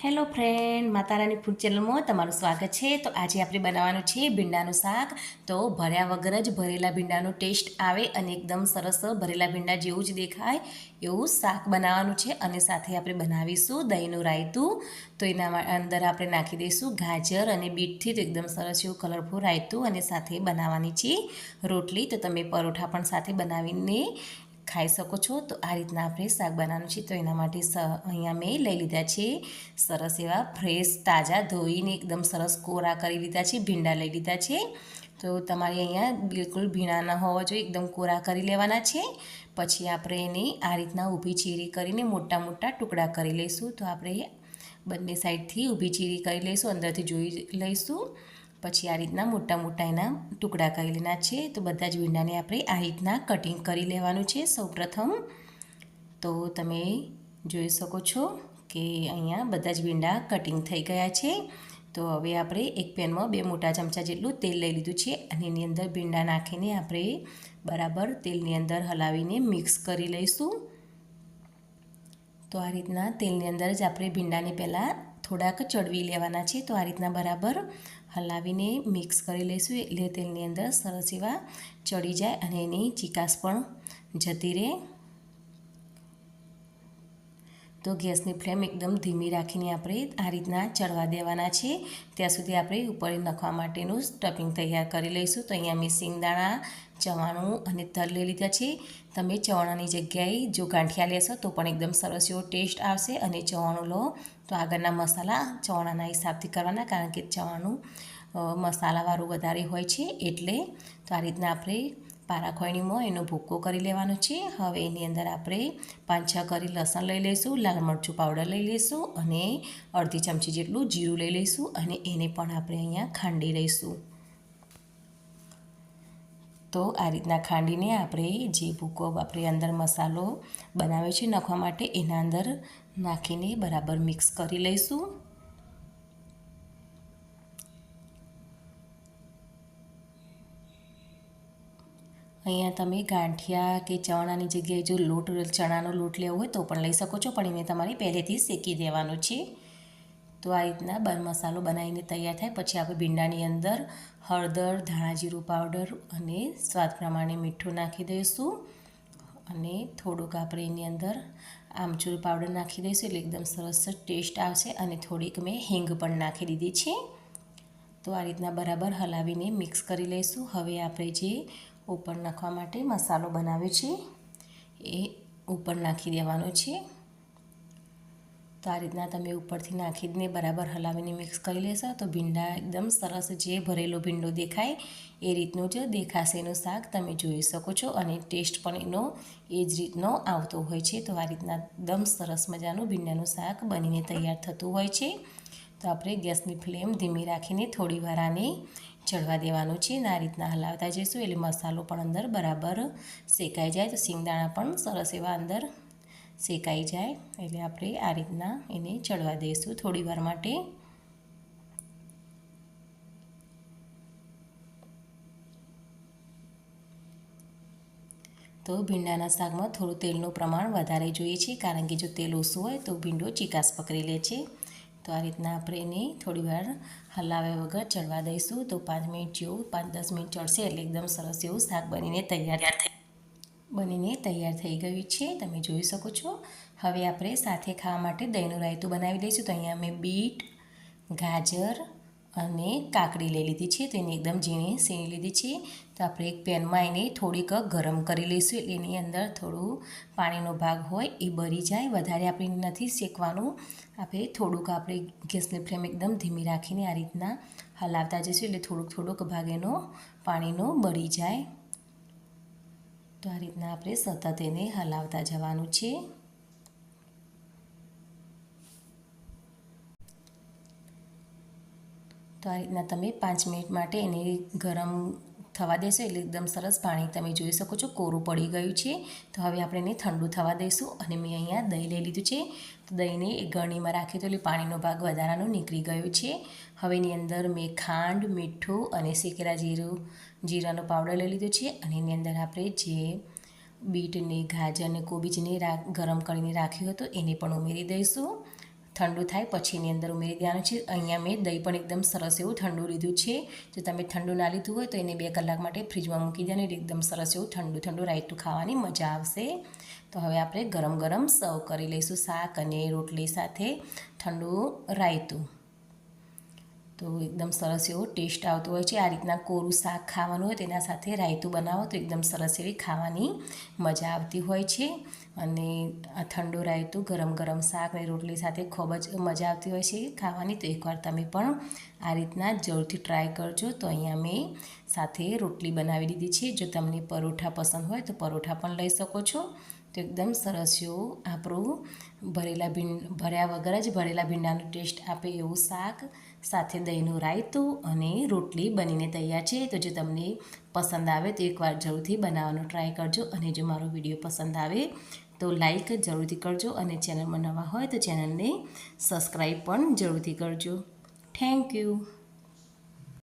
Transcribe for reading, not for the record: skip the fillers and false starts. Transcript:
Hello friend, માતારાની food ચેનલમાં તમારું સ્વાગત છે. તો આજે આપણે બનાવવાનું છે ભીંડાનું શાક. તો ભર્યા વગર જ ભરેલા ભીંડાનો ટેસ્ટ આવે અને એકદમ સરસ ભરેલા ભીંડા જેવું જ દેખાય એવું શાક બનાવવાનું છે. અને સાથે આપણે બનાવીશું દહીંનું રાયતું. તો એના અંદર આપણે નાખી દઈશું ગાજર અને બીટથી તો એકદમ સરસ એવું કલરફુલ રાયતું, અને સાથે બનાવવાની છે રોટલી. તો તમે પરોઠા પણ સાથે બનાવીને ખાઈ શકો છો. તો આ રીતના આપણે શાક બનાવવાનું છે. તો એના માટે અહીંયા મેં લઈ લીધા છે સરસ એવા ફ્રેશ તાજા ધોઈને એકદમ સરસ કોરા કરી લીધા છે ભીંડા લઈ લીધા છે. તો તમારે અહીંયા બિલકુલ ભીણા ન હોવા જોઈએ, એકદમ કોરા કરી લેવાના છે. પછી આપણે એને આ રીતના ઊભી ચીરી કરીને મોટા મોટા ટુકડા કરી લઈશું. તો આપણે બંને સાઈડથી ઊભી ચીરી કરી લઈશું, અંદરથી જોઈ લઈશું. પછી આ રીતના મોટા મોટા એના ટુકડા કરી લેના છે. તો બધા જ ભીંડાને આપણે આ રીતના કટિંગ કરી લેવાનું છે સૌપ્રથમ. તો તમે જોઈ શકો છો કે અહીંયા બધા જ ભીંડા કટિંગ થઈ ગયા છે. તો હવે આપણે એક પેનમાં 2 મોટા ચમચા જેટલું તેલ લઈ લીધું છે, અને એની અંદર ભીંડા નાખીને આપણે બરાબર તેલની અંદર હલાવીને મિક્સ કરી લઈશું. તો આ રીતના તેલની અંદર જ આપણે ભીંડાને પહેલાં થોડાક ચડવી લેવાના છે. તો આ રીતના બરાબર હલાવીને મિક્સ કરી લઈશું, એટલે તેલની અંદર સરસ એવા ચડી જાય અને એની ચીકાશ પણ જતી રહે. તો ગેસની ફ્લેમ એકદમ ધીમી રાખીને આપણે આ રીતના ચડવા દેવાના છે. ત્યાં સુધી આપણે ઉપર નાખવા માટેનું સ્ટફિંગ તૈયાર કરી લઈશું. તો અહીંયા મેં સિંગદાણા, ચવાણું અને તલ લઈ લીધા છે. તમે ચવાણાની જગ્યાએ જો ગાંઠિયા લેશો તો પણ એકદમ સરસ એવો ટેસ્ટ આવશે. અને ચવાણું લો તો આગળના મસાલા ચવાણાના હિસાબથી કરવાના, કારણ કે ચવાણું મસાલાવાળું વધારે હોય છે એટલે. તો આ રીતના આપણે પારા ખોયણીમાં એનો ભૂક્કો કરી લેવાનો છે. હવે એની અંદર આપણે 5-6 કરી લસણ લઈ લઈશું, લાલ મરચું પાવડર લઈ લઈશું અને અડધી ચમચી જેટલું જીરું લઈ લઈશું, અને એને પણ આપણે અહીંયા ખાંડી લઈશું. તો આ રીતના ખાંડીને આપણે જે ભૂકો આપણે અંદર મસાલો બનાવ્યો છે નાખવા માટે એના અંદર નાખીને બરાબર મિક્સ કરી લઈશું. અહીંયા તમે ગાંઠિયા કે ચણાની જગ્યાએ જો ચણાનો લોટ લેવો હોય તો પણ લઈ શકો છો, પણ એને તમારે પહેલેથી શેકી દેવાનો છે. તો આ રીતના મસાલો બનાવીને તૈયાર થાય પછી આપણે ભીંડાની અંદર હળદર, ધાણા જીરું પાવડર અને સ્વાદ પ્રમાણે મીઠું નાખી દઈશું, અને થોડુંક આપણે એની અંદર આમચૂર પાવડર નાખી દઈશું, એટલે એકદમ સરસ ટેસ્ટ આવશે. અને થોડીક મેં હિંગ પણ નાખી દીધી છે. તો આ રીતના બરાબર હલાવીને મિક્સ કરી લઈશું. હવે આપણે જે ઉપર નાખવા માટે મસાલો બનાવ્યો છે એ ઉપર નાખી દેવાનો છે. તો આ રીતના તમે ઉપરથી નાખીને બરાબર હલાવીને મિક્સ કરી લેશો તો ભીંડા એકદમ સરસ જે ભરેલો ભીંડો દેખાય એ રીતનું જ દેખાશે એનું શાક, તમે જોઈ શકો છો. અને ટેસ્ટ પણ એનો એ જ રીતનો આવતો હોય છે. તો આ રીતના એકદમ સરસ મજાનું ભીંડાનું શાક બનીને તૈયાર થતું હોય છે. તો આપણે ગેસની ફ્લેમ ધીમી રાખીને થોડી વાર આને ચડવા દેવાનું છે, અને આ રીતના હલાવતા જઈશું એટલે મસાલો પણ અંદર બરાબર શેકાઈ જાય. તો સિંગદાણા પણ સરસ એવા અંદર શેકાઈ જાય, એટલે આપણે આ રીતના એને ચડવા દઈશું થોડી વાર માટે. તો ભીંડાના શાકમાં થોડું તેલનું પ્રમાણ વધારે જોઈએ છે, કારણ કે જો તેલ ઓછું હોય તો ભીંડો ચીકાશ પકડી લે છે. તો આ રીતના આપણે એને થોડીવાર હલાવ્યા વગર ચડવા દઈશું. તો 5 મિનિટ જેવું 5-10 મિનિટ ચડશે એટલે એકદમ સરસ એવું શાક બનીને તૈયાર થઈ ગયું છે, તમે જોઈ શકો છો. હવે આપણે સાથે ખાવા માટે દહીંનું રાયતું બનાવી દઈશું. તો અહીંયા મેં બીટ, ગાજર અને કાકડી લઈ લીધી છે. તો એને એકદમ ઝીણી સીણી લીધી છે. તો આપણે એક પેનમાં એને થોડીક ગરમ કરી લઈશું, એટલે એની અંદર થોડું પાણીનો ભાગ હોય એ બળી જાય. વધારે આપણે નથી શેકવાનું, આપણે થોડુંક આપણે ગેસની ફ્લેમ એકદમ ધીમી રાખીને આ રીતના હલાવતા જઈશું, એટલે થોડુંક ભાગ એનો પાણીનો બળી જાય. તો આ રીતના આપણે સતત એને હલાવતા જવાનું છે. તો આ રીતના તમે 5 મિનિટ માટે એને ગરમ થવા દેશો, એટલે એકદમ સરસ પાણી તમે જોઈ શકો છો કોરું પડી ગયું છે. તો હવે આપણે એને ઠંડુ થવા દઈશું, અને મેં અહીંયા દહીં લઈ લીધું છે. તો દહીંને એક ગરણીમાં રાખી તો એટલે પાણીનો ભાગ વધારાનો નીકળી ગયો છે. હવે એની અંદર મેં ખાંડ, મીઠું અને શેકેલા જીરાનો પાવડર લઈ લીધો છે, અને એની અંદર આપણે જે બીટને, ગાજર અને કોબીજને ગરમ કરીને રાખ્યું હતું એને પણ ઉમેરી દઈશું. ઠંડુ થાય પછી એની અંદર ઉમેરી દેવાનું છે. અહીંયા મેં દહીં પણ એકદમ સરસ એવું ઠંડુ લીધું છે. જો તમે ઠંડુ ના લીધું હોય તો એને 2 કલાક માટે ફ્રીજમાં મૂકી દેવાનું, એટલે એકદમ સરસ એવું ઠંડુ ઠંડુ રાયતું ખાવાની મજા આવશે. તો હવે આપણે ગરમ ગરમ સર્વ કરી લઈશું શાક અને રોટલી સાથે ઠંડુ રાયતું. તો એકદમ સરસ એવો ટેસ્ટ આવતો હોય છે. આ રીતના કોરું શાક ખાવાનું હોય તેના સાથે રાયતું બનાવો તો એકદમ સરસ એવી ખાવાની મજા આવતી હોય છે. અને આ ઠંડુ રાયતું ગરમ ગરમ શાક અને રોટલી સાથે ખૂબ જ મજા આવતી હોય છે ખાવાની. તો એકવાર તમે પણ આ રીતના જરૂરથી ટ્રાય કરજો. તો અહીંયા મેં સાથે રોટલી બનાવી દીધી છે. જો તમને પરોઠા પસંદ હોય તો પરોઠા પણ લઈ શકો છો. તો એકદમ સરસ એવું આપણું ભર્યા વગર જ ભરેલા ભીંડાનું ટેસ્ટ આપે એવું શાક સાથે દહીંનું રાયતું અને રોટલી બનીને તૈયાર છે. તો જો તમને પસંદ આવે તો એકવાર જરૂરથી બનાવવાનો ટ્રાય કરજો. અને જો મારો વિડીયો પસંદ આવે તો લાઈક જરૂરથી કરજો. અને ચેનલમાં નવા હોય તો ચેનલને સબસ્ક્રાઈબ પણ જરૂરથી કરજો. Thank you.